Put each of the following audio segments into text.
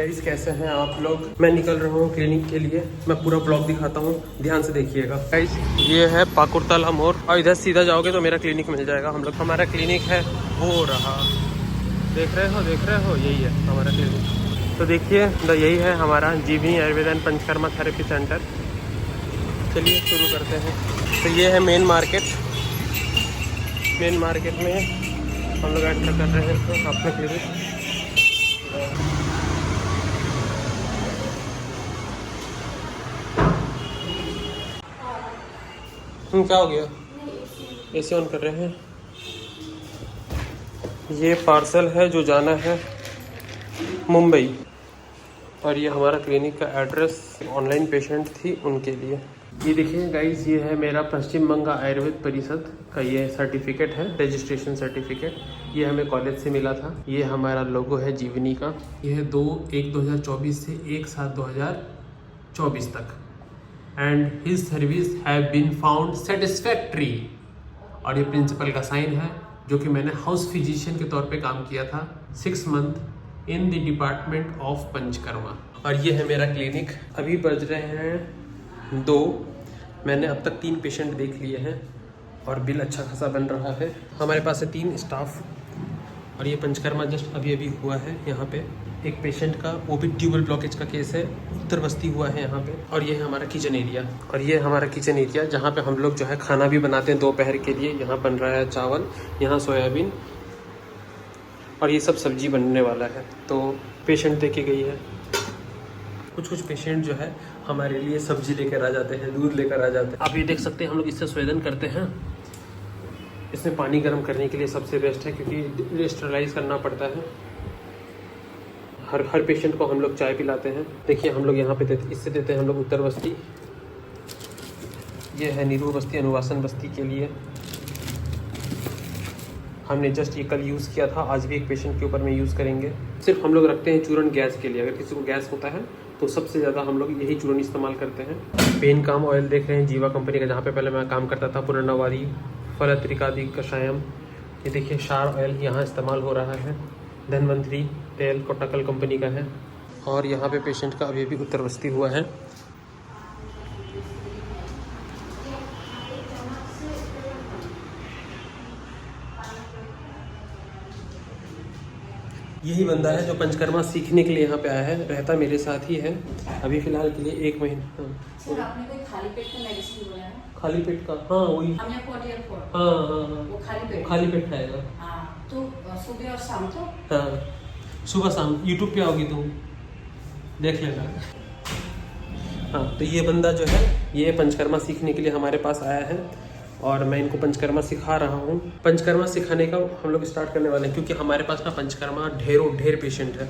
Guys कैसे हैं आप लोग। मैं निकल रहा हूँ क्लिनिक के लिए। मैं पूरा ब्लॉग दिखाता हूँ, ध्यान से देखिएगा। गाइस ये है पाकुरतला मोड़ और इधर सीधा जाओगे तो मेरा क्लिनिक मिल जाएगा। हम लोग हमारा क्लिनिक है वो रहा, देख रहे हो यही है हमारा क्लिनिक। तो देखिए यही है हमारा जीवनी Ayurveda and panchakarma therapy centre. चलिए शुरू करते हैं। तो ये है मेन मार्केट। मेन मार्केट में हम लोग एंटर कर रहे हैं अपना क्लिनिक। क्या हो गया? एसी ऑन कर रहे हैं। ये पार्सल है जो जाना है मुंबई। और ये हमारा क्लिनिक का एड्रेस। ऑनलाइन पेशेंट थी उनके लिए। ये देखिए गाइस, ये है मेरा पश्चिम बंगाल आयुर्वेद परिषद का ये सर्टिफिकेट है, रजिस्ट्रेशन सर्टिफिकेट। ये हमें कॉलेज से मिला था। ये हमारा लोगो है जीवनी का। ये है 2/1/2024 से 1/7/2024 तक। And his service have been found satisfactory. और ये प्रिंसिपल का साइन है, जो कि मैंने हाउस फिजिशियन के तौर पे काम किया था 6 month in the department of panchakarma. और ये है मेरा क्लिनिक। अभी बज रहे हैं 2। मैंने अब तक 3 पेशेंट देख लिए हैं और बिल अच्छा खासा बन रहा है। हमारे पास है 3 स्टाफ। और ये पंचकर्मा जस्ट अभी अभी हुआ है यहाँ पे। एक पेशेंट का वो भी ट्यूबल ब्लॉकेज का केस है, उत्तर बस्ती हुआ है यहाँ पे। और ये है हमारा किचन एरिया। और ये हमारा किचन एरिया जहाँ पे हम लोग जो है खाना भी बनाते हैं दोपहर के लिए। यहाँ बन रहा है चावल, यहाँ सोयाबीन और ये सब सब्जी बनने वाला है। तो पेशेंट देके गई है। कुछ पेशेंट जो है हमारे लिए सब्जी लेकर आ जाते हैं, दूध लेकर आ जाते हैं। आप ये देख सकते हैं हम लोग इससे स्वेदन करते हैं। इसमें पानी गर्म करने के लिए सबसे बेस्ट है, क्योंकि स्टेरलाइज करना पड़ता है। हर पेशेंट को हम लोग चाय पिलाते हैं। देखिए हम लोग यहाँ पे इससे देते हैं हम लोग उत्तर बस्ती। ये है नीरू बस्ती, अनुवासन बस्ती के लिए। हमने जस्ट ये कल यूज़ किया था, आज भी एक पेशेंट के ऊपर में यूज़ करेंगे। सिर्फ हम लोग रखते हैं चूरन गैस के लिए। अगर किसी को गैस होता है तो सबसे ज़्यादा हम लोग यही चूरन इस्तेमाल करते हैं। पेन काम ऑयल देख रहे हैं जीवा कंपनी का, जहाँ पे पहले मैं काम करता था। पुनर्नवादी फलत्रिकादि कषायम। ये देखिए शार ऑयल यहाँ इस्तेमाल हो रहा है। धनवंतरी तेल कोटाकल कंपनी का है। और यहाँ पे पेशेंट का अभी उत्तर बस्ती हुआ है। यही बंदा है जो पंचकर्मा सीखने के लिए यहाँ पे आया है, रहता मेरे साथ ही है अभी फिलहाल के लिए 1 महीना। सर आपने कोई खाली पेट का मेडिसिन बोला है? खाली पेट का? हाँ वही। हमने हाँ वो खाली पेट खाएगा। हाँ, तो सुबह और शाम को? हाँ सुबह शाम। यूट्यूब पे आओगी तुम देख लेना। हाँ तो ये बंदा जो है ये पंचकर्मा सीखने के लिए हमारे पास आया है और मैं इनको पंचकर्मा सिखा रहा हूँ। पंचकर्मा सिखाने का हम लोग स्टार्ट करने वाले हैं, क्योंकि हमारे पास ना पंचकर्मा ढेर पेशेंट है।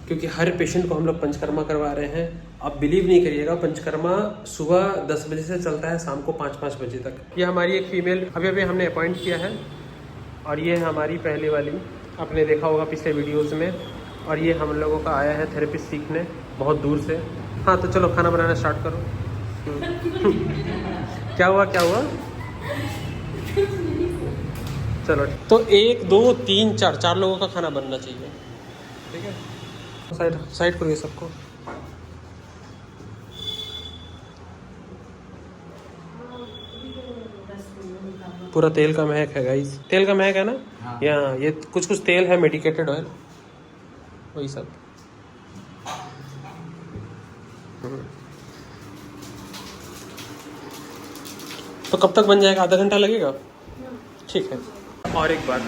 क्योंकि हर पेशेंट को हम लोग पंचकर्मा करवा रहे हैं। आप बिलीव नहीं करिएगा, पंचकर्मा सुबह 10 बजे से चलता है शाम को 5 बजे तक। ये हमारी एक फीमेल अभी हमने अपॉइंट किया है। और ये है हमारी पहले वाली, आपने देखा होगा पिछले वीडियोज़ में। और ये हम लोगों का आया है थेरेपिस्ट सीखने बहुत दूर से। हाँ तो चलो खाना बनाना स्टार्ट करो। क्या हुआ चलो तो 1 2 3 4 लोगों का खाना बनना चाहिए, ठीक है। साइड करो ये सबको। पूरा तेल का महक है गाइस, तेल का महक है ना। हाँ। यहाँ ये कुछ तेल है, मेडिकेटेड ऑयल, वही सब। तो कब तक बन जाएगा? आधा घंटा लगेगा, ठीक है। और एक बात,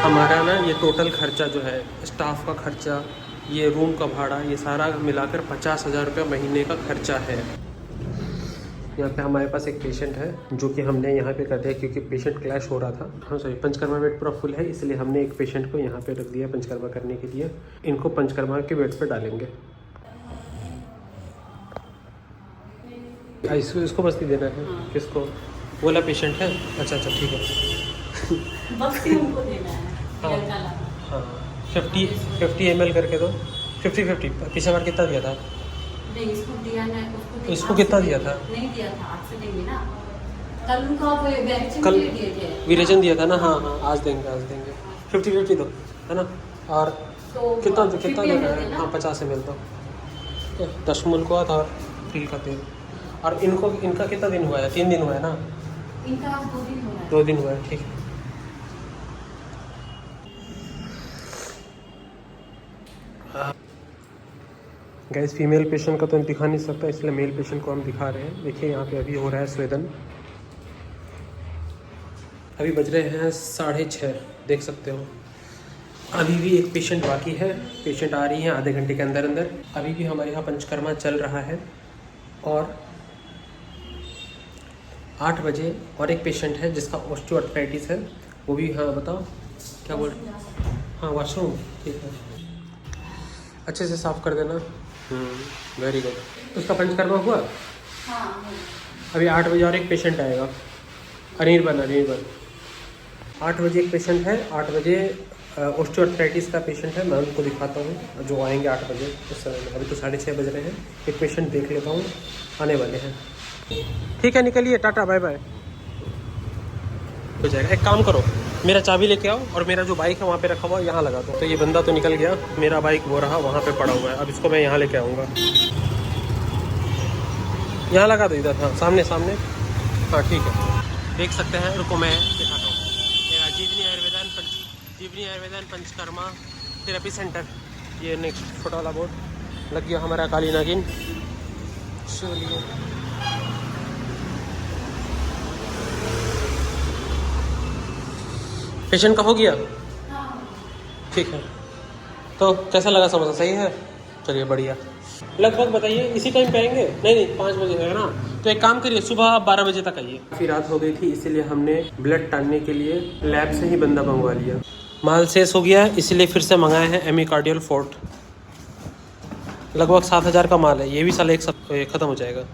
हमारा ना ये टोटल खर्चा जो है, स्टाफ का खर्चा, ये रूम का भाड़ा, ये सारा मिलाकर 50,000 रुपये महीने का खर्चा है। यहाँ पे हमारे पास एक पेशेंट है जो कि हमने यहाँ पे कर दिया, क्योंकि पेशेंट क्लैश हो रहा था। हाँ सॉरी, पंचकर्मा बेड पूरा फुल है, इसलिए हमने एक पेशेंट को यहाँ पे रख दिया पंचकर्मा करने के लिए। इनको पंचकर्मा के बेड पे डालेंगे। इसको बस्ती देना है। हाँ। किसको? बोला पेशेंट है। अच्छा ठीक है। बस्ती उनको देना है। हाँ 50 ml करके दो। 50 पिछले बार कितना दिया था? नहीं इसको दिया ना, इसको कितना दिया था? नहीं दिया था, आज से देंगे ना। कल उनका विरेचन दिया था ना। हाँ आज देंगे 50 दो, है ना। और तो कितना 50 कितना ml देना है? देना। हाँ 50 ml तो 10 मूल को और तिल का तेल। और इनका कितना दिन हुआ है? 3 दिन हुआ है ना? इनका 2 दिन हो रहा है। 2 दिन हुआ है, ठीक है। गैस फीमेल पेशेंट का तो हम दिखा नहीं सकता, इसलिए मेल पेशेंट को हम दिखा रहे हैं। देखिए यहाँ पे अभी हो रहा है स्वेदन। अभी बज रहे हैं 6:30, देख सकते हो। अभी भी एक पेशेंट बाकी है, पेशेंट आ रही है आधे घंटे के अंदर अंदर। अभी भी हमारे यहाँ पंचकर्मा चल रहा है। और 8 बजे और एक पेशेंट है जिसका ऑस्टियोआर्थराइटिस है, वो भी। हाँ बताओ क्या बोल रहे? हाँ वॉशरूम, ठीक है, अच्छे से साफ़ कर देना। Very good. उसका पंचकर्मा हुआ? हाँ, अभी 8 बजे और एक पेशेंट आएगा, अनिर्बन 8 बजे एक पेशेंट है। 8 बजे ऑस्टियोआर्थराइटिस का पेशेंट है, मैं उनको दिखाता हूँ जो आएंगे 8 बजे उस समय में। अभी तो 6:30 बज रहे हैं, एक पेशेंट देख लेता हूँ, आने वाले हैं। ठीक है, निकलिए, टाटा बाय बाय। हो जाएगा। एक काम करो, मेरा चाबी लेके आओ और मेरा जो बाइक है वहाँ पे रखा हुआ यहाँ लगा दो। तो ये बंदा तो निकल गया, मेरा बाइक वो रहा वहाँ पे पड़ा हुआ है। अब इसको मैं यहाँ लेके आऊँगा, यहाँ लगा दो इधर। हाँ सामने सामने, हाँ ठीक है। देख सकते हैं, रुको मैं दिखाता हूँ। मेरा जीवनी आयुर्वेदन पंचकर्मा थेरेपी सेंटर, ये नेक्स्ट छोटा वाला बोर्ड लग गया हमारा, काली नागिन। चलिए पेशेंट का हो गया, ठीक है। तो कैसा लगा समोसा? सही है, चलिए बढ़िया। लगभग बताइए इसी टाइम पे आएंगे? नहीं 5 बजे है ना, तो एक काम करिए, सुबह आप 12 बजे तक आइए। काफ़ी रात हो गई थी, इसीलिए हमने ब्लड टानने के लिए लैब से ही बंदा मंगवा लिया। माल शेष हो गया है, इसलिए फिर से मंगाए हैं एमिकार्डियल फोर्ट। लगभग 7,000 का माल है, ये भी साल एक साथ ख़त्म हो जाएगा।